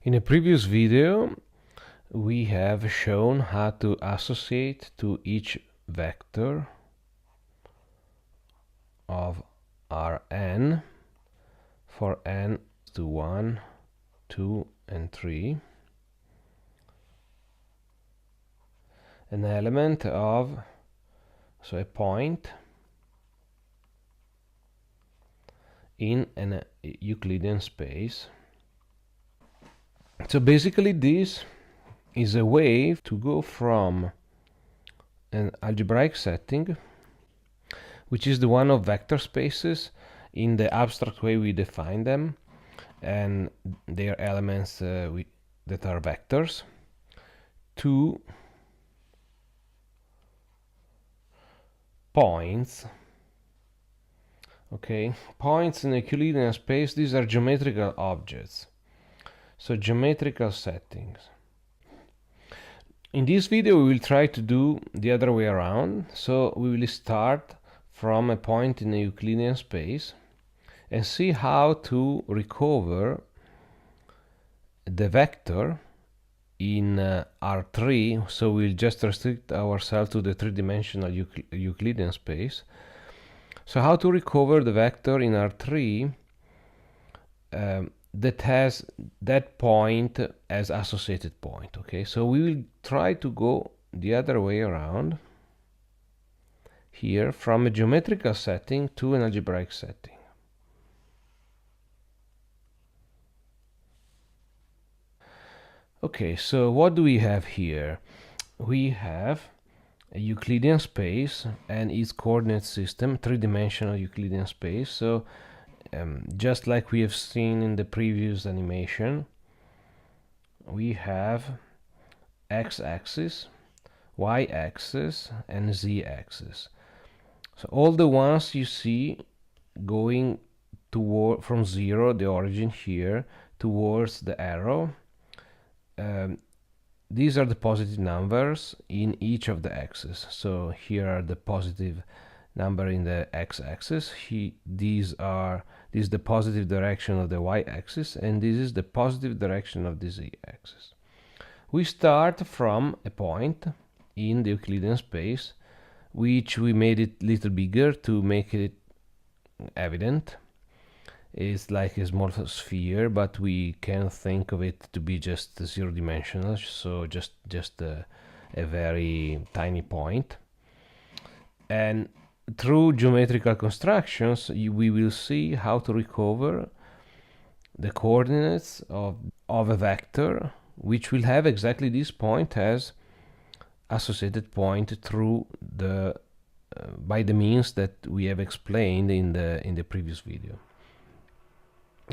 In a previous video, we have shown how to associate to each vector of Rn for n to 1, 2, and 3 an element of, so a point in an Euclidean space. So basically this is a way to go from an algebraic setting, which is the one of vector spaces in the abstract way we define them, and their elements that are vectors, to points. Okay, points in a Euclidean space, these are geometrical objects, so geometrical settings. In this video we will try to do the other way around, so we will start from a point in a Euclidean space and see how to recover the vector in R3, so we'll just restrict ourselves to the three-dimensional Euclidean space. So how to recover the vector in R3 that has that point as associated point. Okay, so we will try to go the other way around here, from a geometrical setting to an algebraic setting. Okay, so what do we have here? We have a Euclidean space and its coordinate system, three-dimensional Euclidean space. So just like we have seen in the previous animation, we have x-axis, y-axis, and z-axis. So all the ones you see going toward from 0, the origin here, towards the arrow, these are the positive numbers in each of the axes. So here are the positive number in the x-axis. This is the positive direction of the y-axis, and this is the positive direction of the z-axis. We start from a point in the Euclidean space, which we made it a little bigger to make it evident. It's like a small sphere, but we can think of it to be just zero-dimensional, so just a very tiny point. And through geometrical constructions, we will see how to recover the coordinates of a vector, which will have exactly this point as associated point through the by the means that we have explained in the previous video.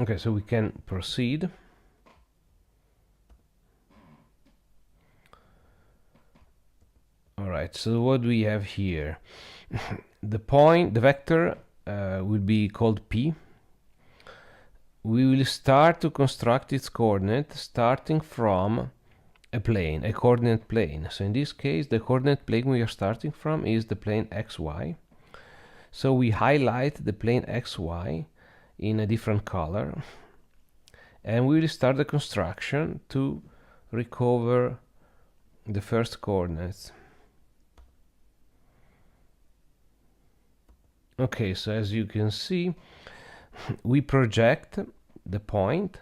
Okay, so we can proceed. All right, so what do we have here? The vector will be called P. We will start to construct its coordinate starting from a plane, a coordinate plane. So in this case, the coordinate plane we are starting from is the plane XY. So we highlight the plane XY in a different color, and we will start the construction to recover the first coordinates. Okay, so as you can see, we project the point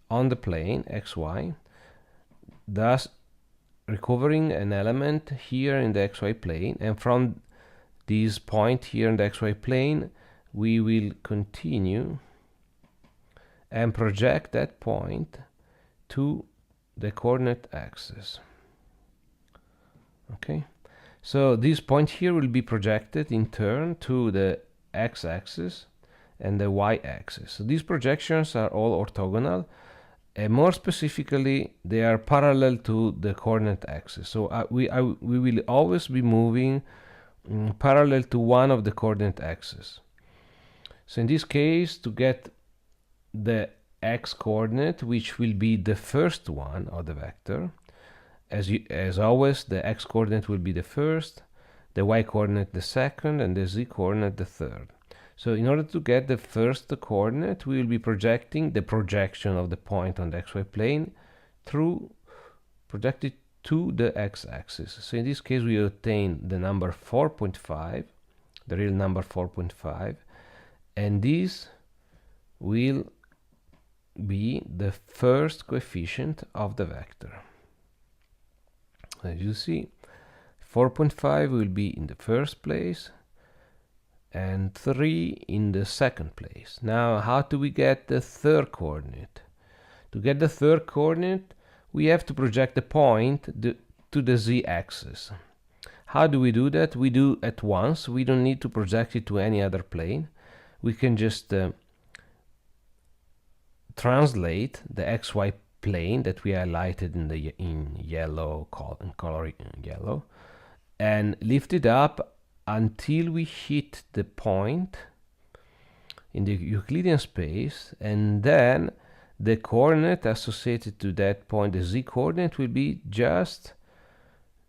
on the plane XY, thus recovering an element here in the XY plane, and from this point here in the XY plane we will continue and project that point to the coordinate axis. Okay, so this point here will be projected in turn to the x-axis and the y-axis. So these projections are all orthogonal, and more specifically they are parallel to the coordinate axis. So we will always be moving parallel to one of the coordinate axes. So in this case, to get the x coordinate, which will be the first one of the vector, as always, the x coordinate will be the first, the y coordinate the second, and the z coordinate the third. So in order to get the first coordinate, we will be projecting the projection of the point on the xy plane projected to the x-axis. So in this case we obtain the number 4.5, the real number 4.5, and this will be the first coefficient of the vector. As you see, 4.5 will be in the first place and 3 in the second place. Now, how do we get the third coordinate? To get the third coordinate, we have to project the point to the z-axis. How do we do that? We do at once. We don't need to project it to any other plane. We can just translate the xy plane that we highlighted in yellow, color yellow, and lift it up until we hit the point in the Euclidean space, and then the coordinate associated to that point, the z-coordinate, will be just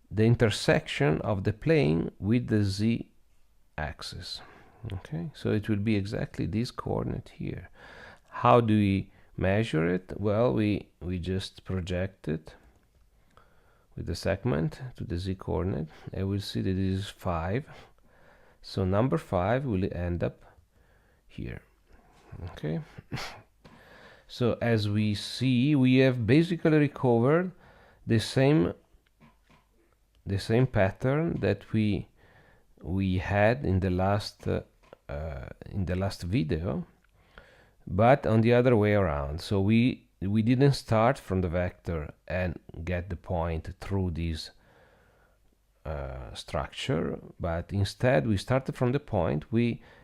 the intersection of the plane with the z-axis. Okay, so it will be exactly this coordinate here. How do we measure it? Well, we just project it with the segment to the z-coordinate, and we'll see that this is 5. So number 5 will end up here. Okay. So as we see, we have basically recovered the same pattern that we had in the last video, but on the other way around. So we didn't start from the vector and get the point through this structure, but instead we started from the point,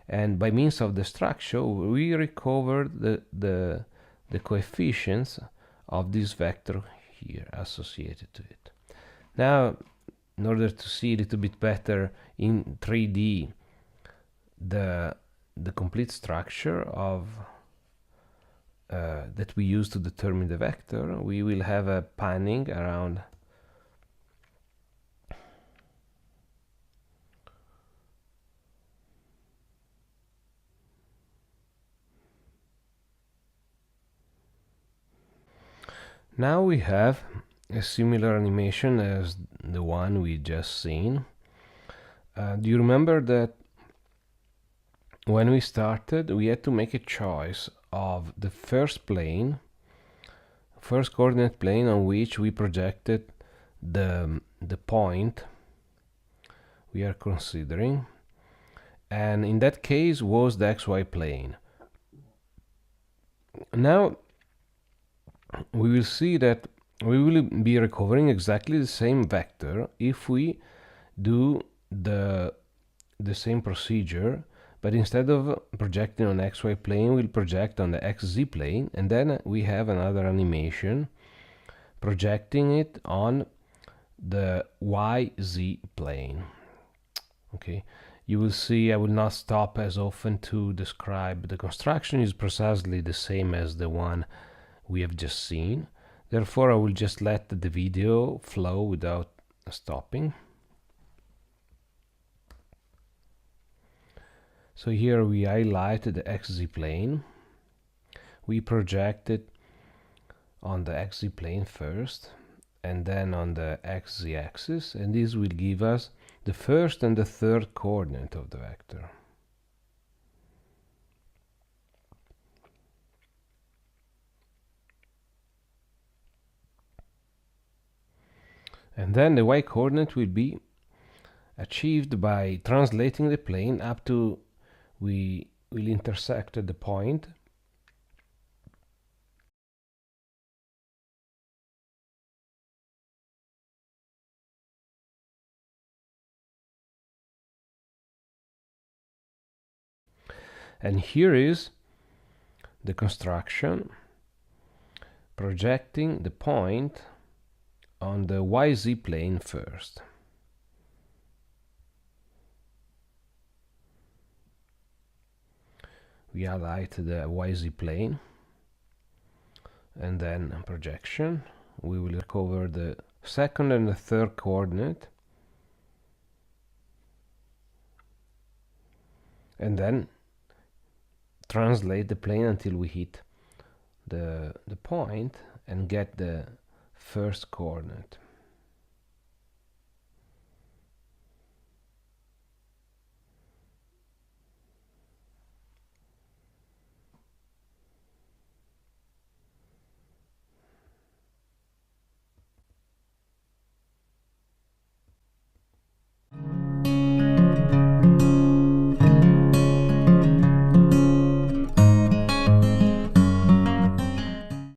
and by means of the structure we recovered the coefficients of this vector here associated to it. Now, in order to see a little bit better in 3D the complete structure of that we use to determine the vector, we will have a panning around now. We have a similar animation as the one we just seen. Do you remember that when we started we had to make a choice of the first coordinate plane on which we projected the point we are considering, and in that case was the xy plane. Now we will see that we will be recovering exactly the same vector if we do the same procedure, but instead of projecting on xy plane, we'll project on the xz plane, and then we have another animation projecting it on the yz plane. Okay, you will see I will not stop as often to describe. The construction is precisely the same as the one we have just seen. Therefore, I will just let the video flow without stopping. So here we highlighted the xz plane. We project it on the xz plane first, and then on the xz axis, and this will give us the first and the third coordinate of the vector. And then the y coordinate will be achieved by translating the plane up to we will intersect at the point and here is the construction projecting the point on the yz plane first. We highlight the yz plane, and then projection. We will recover the second and the third coordinate, and then translate the plane until we hit the point and get the first coordinate.